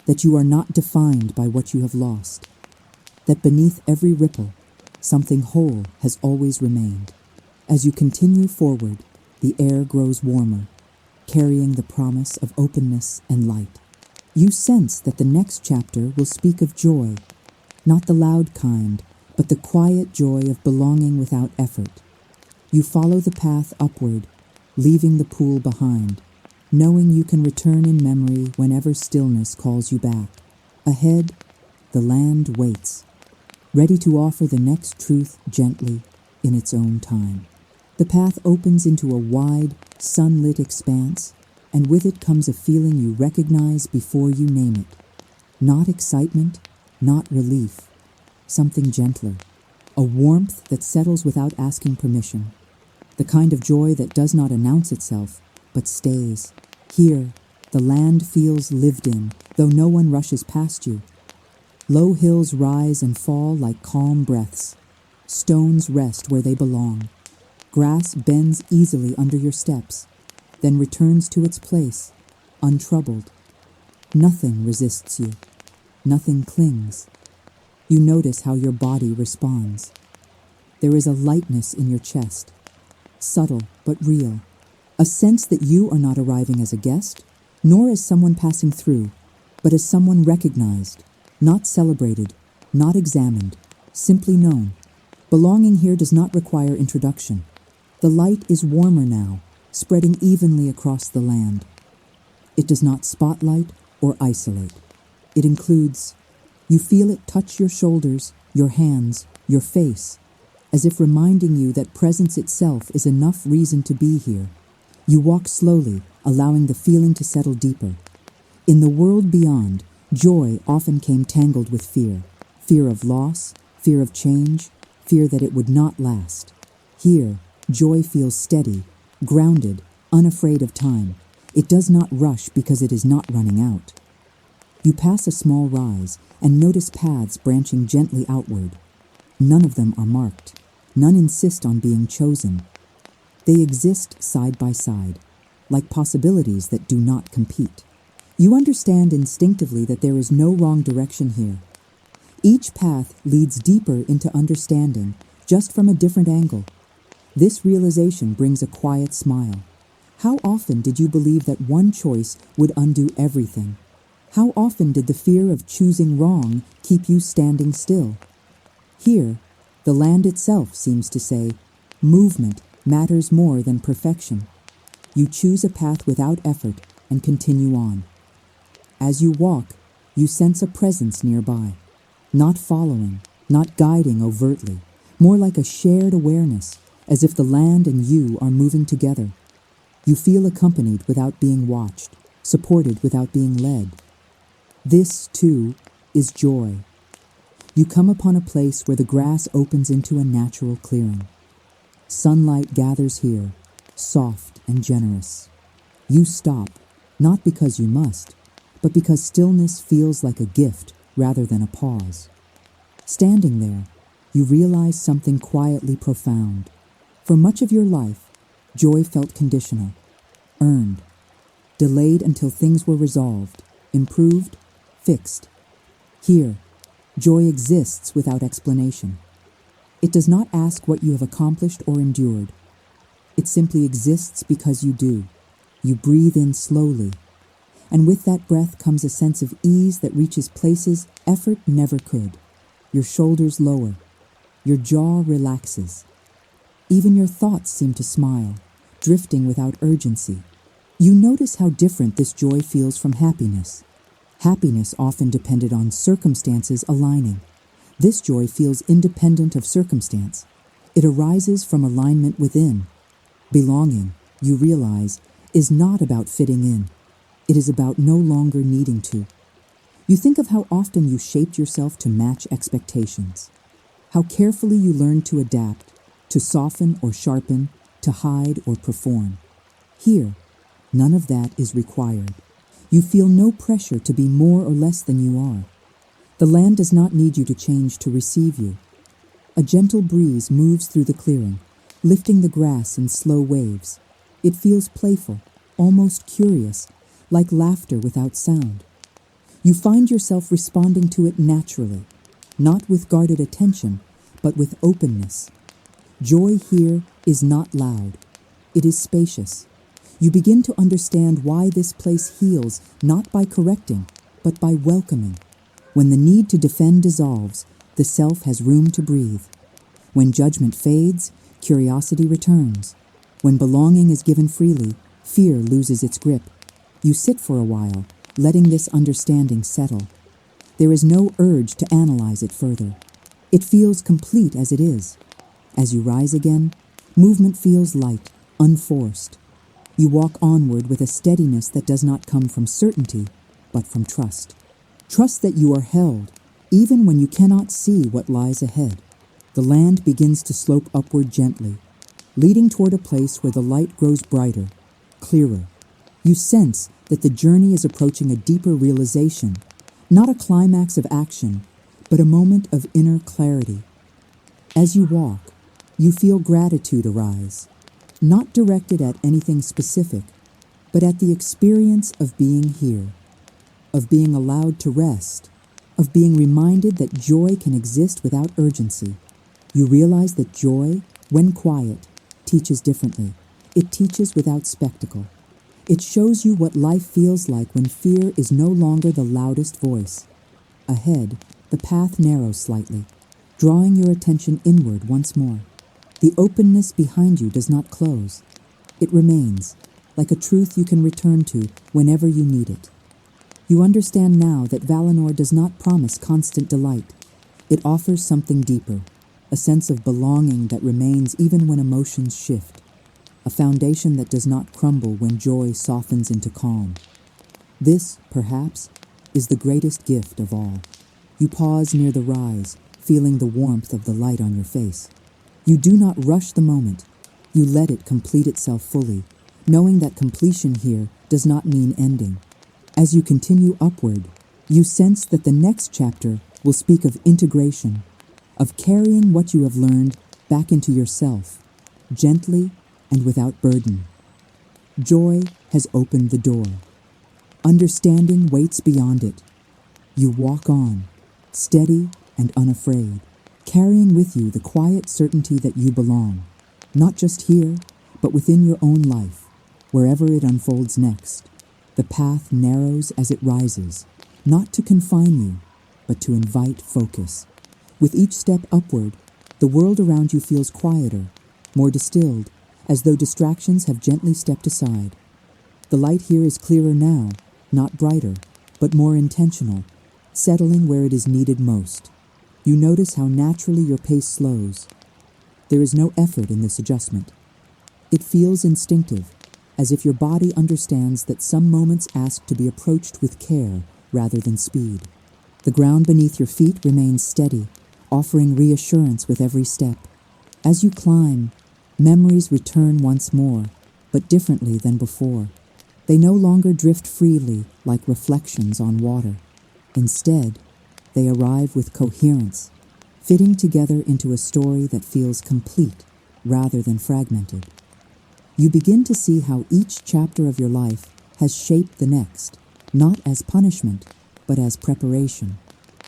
S1: That you are not defined by what you have lost. That beneath every ripple, something whole has always remained. As you continue forward, the air grows warmer, carrying the promise of openness and light. You sense that the next chapter will speak of joy, not the loud kind, but the quiet joy of belonging without effort. You follow the path upward, leaving the pool behind, knowing you can return in memory whenever stillness calls you back. Ahead, the land waits, ready to offer the next truth gently in its own time. The path opens into a wide, sunlit expanse, and with it comes a feeling you recognize before you name it. Not excitement, not relief, something gentler, a warmth that settles without asking permission, the kind of joy that does not announce itself, but stays. Here, the land feels lived in, though no one rushes past you. Low hills rise and fall like calm breaths. Stones rest where they belong. Grass bends easily under your steps, then returns to its place, untroubled. Nothing resists you. Nothing clings. You notice how your body responds. There is a lightness in your chest, subtle but real, a sense that you are not arriving as a guest, nor as someone passing through, but as someone recognized, not celebrated, not examined, simply known. Belonging here does not require introduction. The light is warmer now, spreading evenly across the land. It does not spotlight or isolate. It includes. You feel it touch your shoulders, your hands, your face, as if reminding you that presence itself is enough reason to be here. You walk slowly, allowing the feeling to settle deeper. In the world beyond, joy often came tangled with fear. Fear of loss, fear of change, fear that it would not last. Here, joy feels steady, grounded, unafraid of time. It does not rush because it is not running out. You pass a small rise and notice paths branching gently outward. None of them are marked. None insist on being chosen. They exist side by side, like possibilities that do not compete. You understand instinctively that there is no wrong direction here. Each path leads deeper into understanding, just from a different angle. This realization brings a quiet smile. How often did you believe that one choice would undo everything? How often did the fear of choosing wrong keep you standing still? Here, the land itself seems to say, movement matters more than perfection. You choose a path without effort and continue on. As you walk, you sense a presence nearby, not following, not guiding overtly, more like a shared awareness, as if the land and you are moving together. You feel accompanied without being watched, supported without being led. This, too, is joy. You come upon a place where the grass opens into a natural clearing. Sunlight gathers here, soft and generous. You stop, not because you must, but because stillness feels like a gift rather than a pause. Standing there, you realize something quietly profound. For much of your life, joy felt conditional, earned, delayed until things were resolved, improved, fixed. Here, joy exists without explanation. It does not ask what you have accomplished or endured. It simply exists because you do. You breathe in slowly, and with that breath comes a sense of ease that reaches places effort never could. Your shoulders lower. Your jaw relaxes. Even your thoughts seem to smile, drifting without urgency. You notice how different this joy feels from happiness. Happiness often depended on circumstances aligning. This joy feels independent of circumstance. It arises from alignment within. Belonging, you realize, is not about fitting in. It is about no longer needing to. You think of how often you shaped yourself to match expectations, how carefully you learned to adapt, to soften or sharpen, to hide or perform. Here, none of that is required. You feel no pressure to be more or less than you are. The land does not need you to change to receive you. A gentle breeze moves through the clearing, lifting the grass in slow waves. It feels playful, almost curious, like laughter without sound. You find yourself responding to it naturally, not with guarded attention, but with openness. Joy here is not loud. It is spacious. You begin to understand why this place heals not by correcting, but by welcoming. When the need to defend dissolves, the self has room to breathe. When judgment fades, curiosity returns. When belonging is given freely, fear loses its grip. You sit for a while, letting this understanding settle. There is no urge to analyze it further. It feels complete as it is. As you rise again, movement feels light, unforced. You walk onward with a steadiness that does not come from certainty, but from trust. Trust that you are held, even when you cannot see what lies ahead. The land begins to slope upward gently, leading toward a place where the light grows brighter, clearer. You sense that the journey is approaching a deeper realization, not a climax of action, but a moment of inner clarity. As you walk, you feel gratitude arise, not directed at anything specific, but at the experience of being here, of being allowed to rest, of being reminded that joy can exist without urgency. You realize that joy, when quiet, teaches differently. It teaches without spectacle. It shows you what life feels like when fear is no longer the loudest voice. Ahead, the path narrows slightly. drawing your attention inward once more. The openness behind you does not close. It remains, like a truth you can return to whenever you need it. You understand now that Valinor does not promise constant delight. It offers something deeper, a sense of belonging that remains even when emotions shift, a foundation that does not crumble when joy softens into calm. This, perhaps, is the greatest gift of all. You pause near the rise, feeling the warmth of the light on your face. You do not rush the moment. You let it complete itself fully, knowing that completion here does not mean ending. As you continue upward, you sense that the next chapter will speak of integration, of carrying what you have learned back into yourself, gently and without burden. Joy has opened the door. Understanding waits beyond it. You walk on, steady and unafraid, carrying with you the quiet certainty that you belong, not just here, but within your own life, wherever it unfolds next. The path narrows as it rises, not to confine you, but to invite focus. With each step upward, the world around you feels quieter, more distilled, as though distractions have gently stepped aside. The light here is clearer now, not brighter, but more intentional, settling where it is needed most. You notice how naturally your pace slows. There is no effort in this adjustment. It feels instinctive, as if your body understands that some moments ask to be approached with care rather than speed. The ground beneath your feet remains steady, offering reassurance with every step. As you climb, memories return once more, but differently than before. They no longer drift freely like reflections on water. Instead, they arrive with coherence, fitting together into a story that feels complete rather than fragmented. You begin to see how each chapter of your life has shaped the next, not as punishment, but as preparation.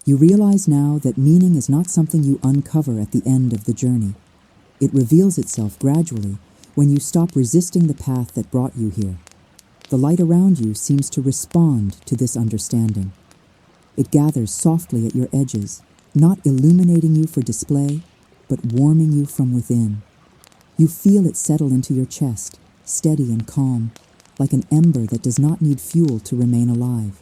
S1: You realize now that meaning is not something you uncover at the end of the journey. It reveals itself gradually when you stop resisting the path that brought you here. The light around you seems to respond to this understanding. It gathers softly at your edges, not illuminating you for display, but warming you from within. You feel it settle into your chest, steady and calm, like an ember that does not need fuel to remain alive.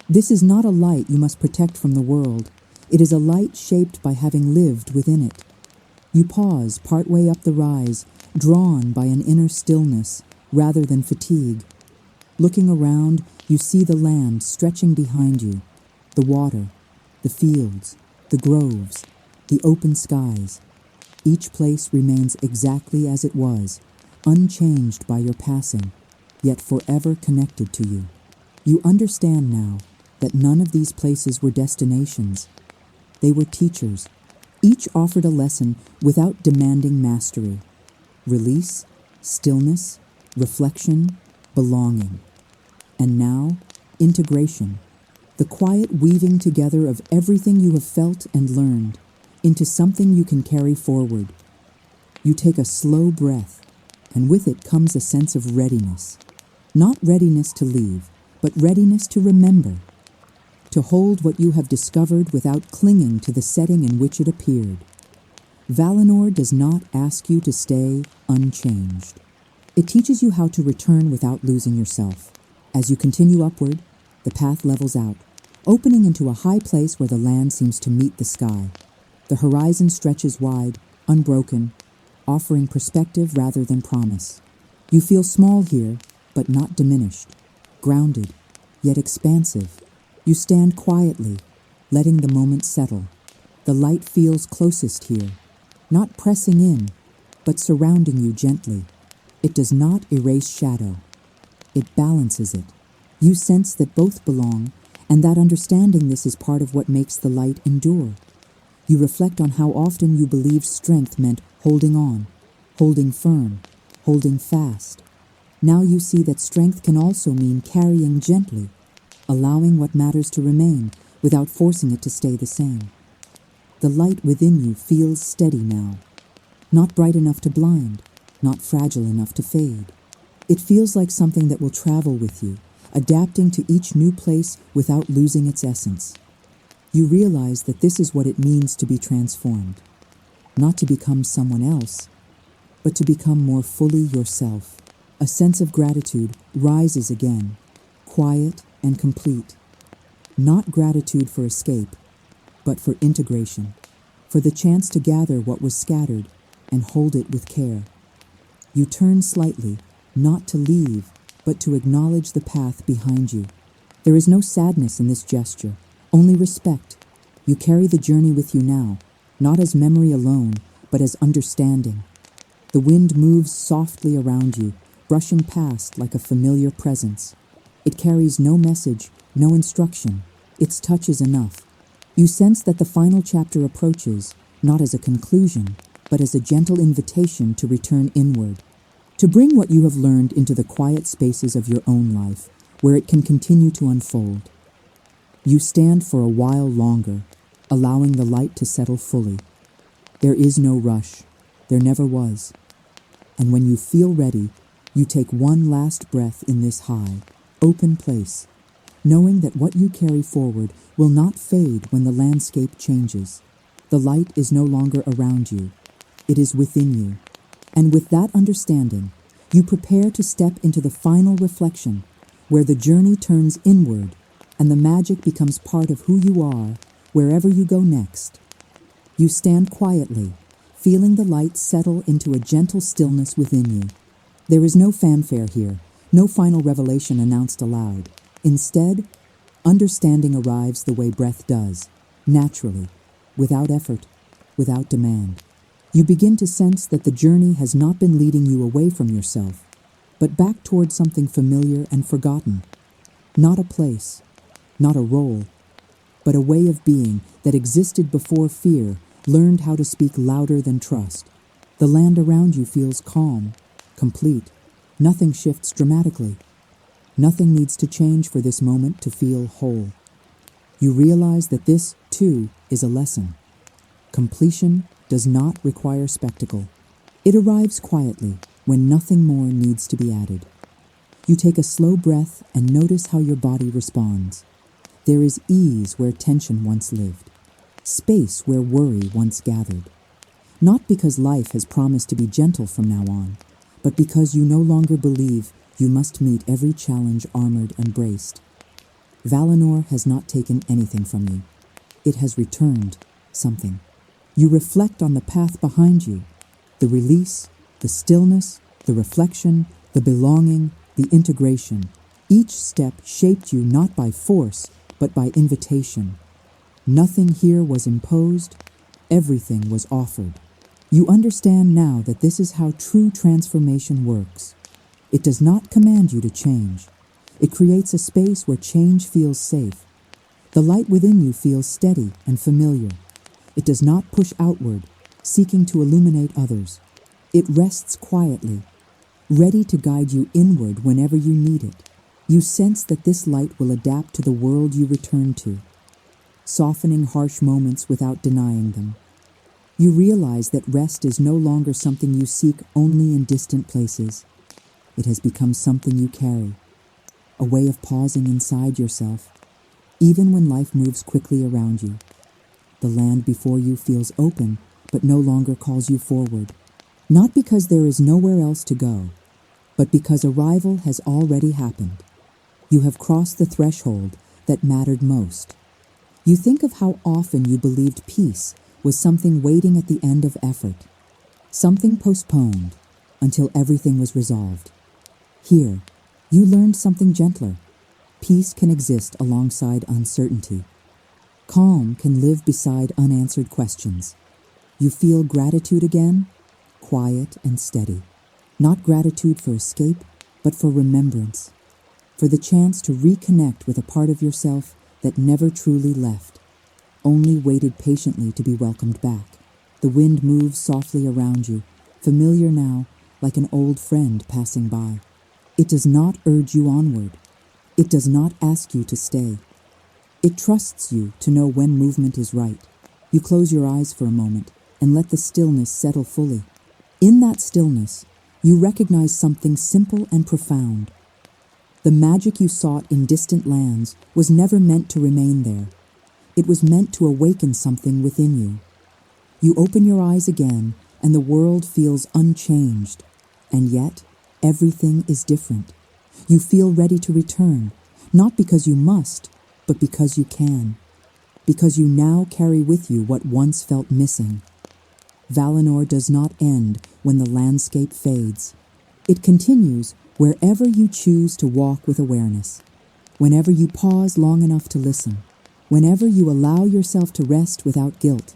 S1: This is not a light you must protect from the world. It is a light shaped by having lived within it. You pause partway up the rise, drawn by an inner stillness rather than fatigue. Looking around, you see the land stretching behind you, the water, the fields, the groves, the open skies. Each place remains exactly as it was, unchanged by your passing, yet forever connected to you. You understand now that none of these places were destinations. They were teachers. Each offered a lesson without demanding mastery. Release, stillness, reflection, belonging. And now, integration. The quiet weaving together of everything you have felt and learned into something you can carry forward. You take a slow breath, and with it comes a sense of readiness. Not readiness to leave, but readiness to remember, to hold what you have discovered without clinging to the setting in which it appeared. Valinor does not ask you to stay unchanged. It teaches you how to return without losing yourself. As you continue upward, the path levels out, opening into a high place where the land seems to meet the sky. The horizon stretches wide, unbroken, offering perspective rather than promise. You feel small here, but not diminished, grounded, yet expansive. You stand quietly, letting the moment settle. The light feels closest here, not pressing in, but surrounding you gently. It does not erase shadow. It balances it. You sense that both belong, and that understanding this is part of what makes the light endure. You reflect on how often you believed strength meant holding on, holding firm, holding fast. Now you see that strength can also mean carrying gently, allowing what matters to remain without forcing it to stay the same. The light within you feels steady now, not bright enough to blind, not fragile enough to fade. It feels like something that will travel with you, adapting to each new place without losing its essence. You realize that this is what it means to be transformed, not to become someone else, but to become more fully yourself. A sense of gratitude rises again, quiet and complete. Not gratitude for escape, but for integration, for the chance to gather what was scattered and hold it with care. You turn slightly, not to leave, but to acknowledge the path behind you. There is no sadness in this gesture, only respect. You carry the journey with you now, not as memory alone, but as understanding. The wind moves softly around you, brushing past like a familiar presence. It carries no message, no instruction. Its touch is enough. You sense that the final chapter approaches, not as a conclusion, but as a gentle invitation to return inward, to bring what you have learned into the quiet spaces of your own life, where it can continue to unfold. You stand for a while longer, allowing the light to settle fully. There is no rush. There never was. And when you feel ready, you take one last breath in this high, open place, knowing that what you carry forward will not fade when the landscape changes. The light is no longer around you. It is within you. And with that understanding, you prepare to step into the final reflection, where the journey turns inward and the magic becomes part of who you are wherever you go next. You stand quietly, feeling the light settle into a gentle stillness within you. There is no fanfare here, no final revelation announced aloud. Instead, understanding arrives the way breath does, naturally, without effort, without demand. You begin to sense that the journey has not been leading you away from yourself, but back toward something familiar and forgotten. Not a place, not a role, but a way of being that existed before fear learned how to speak louder than trust. The land around you feels calm, complete. Nothing shifts dramatically. Nothing needs to change for this moment to feel whole. You realize that this, too, is a lesson. Completion does not require spectacle. It arrives quietly when nothing more needs to be added. You take a slow breath and notice how your body responds. There is ease where tension once lived, space where worry once gathered. Not because life has promised to be gentle from now on, but because you no longer believe you must meet every challenge armored and braced. Valinor has not taken anything from you. It has returned something. You reflect on the path behind you, the release, the stillness, the reflection, the belonging, the integration. Each step shaped you not by force, but by invitation. Nothing here was imposed, everything was offered. You understand now that this is how true transformation works. It does not command you to change. It creates a space where change feels safe. The light within you feels steady and familiar. It does not push outward, seeking to illuminate others. It rests quietly, ready to guide you inward whenever you need it. You sense that this light will adapt to the world you return to, softening harsh moments without denying them. You realize that rest is no longer something you seek only in distant places. It has become something you carry, a way of pausing inside yourself, even when life moves quickly around you. The land before you feels open, but no longer calls you forward. Not because there is nowhere else to go, but because arrival has already happened. You have crossed the threshold that mattered most. You think of how often you believed peace was something waiting at the end of effort, something postponed until everything was resolved. Here, you learned something gentler. Peace can exist alongside uncertainty. Calm can live beside unanswered questions. You feel gratitude again, quiet and steady. Not gratitude for escape, but for remembrance, for the chance to reconnect with a part of yourself that never truly left, only waited patiently to be welcomed back. The wind moves softly around you, familiar now, like an old friend passing by. It does not urge you onward. It does not ask you to stay. It trusts you to know when movement is right. You close your eyes for a moment and let the stillness settle fully. In that stillness, you recognize something simple and profound. The magic you sought in distant lands was never meant to remain there. It was meant to awaken something within you. You open your eyes again, and the world feels unchanged. And yet, everything is different. You feel ready to return, not because you must, but because you can. Because you now carry with you what once felt missing. Valinor does not end when the landscape fades. It continues wherever you choose to walk with awareness, whenever you pause long enough to listen, whenever you allow yourself to rest without guilt.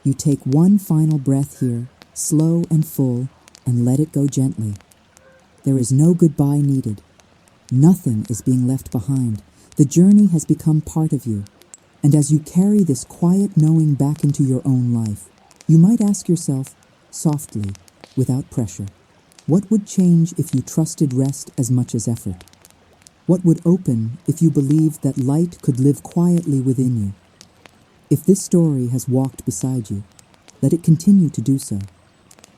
S1: You take one final breath here, slow and full, and let it go gently. There is no goodbye needed. Nothing is being left behind. The journey has become part of you. And as you carry this quiet knowing back into your own life, you might ask yourself, softly, without pressure, what would change if you trusted rest as much as effort? What would open if you believed that light could live quietly within you? If this story has walked beside you, let it continue to do so.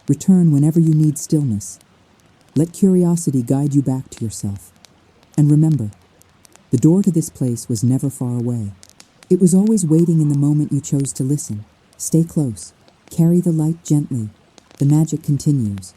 S1: Return whenever you need stillness. Let curiosity guide you back to yourself. And remember, the door to this place was never far away. It was always waiting in the moment you chose to listen. Stay close. Carry the light gently. The magic continues.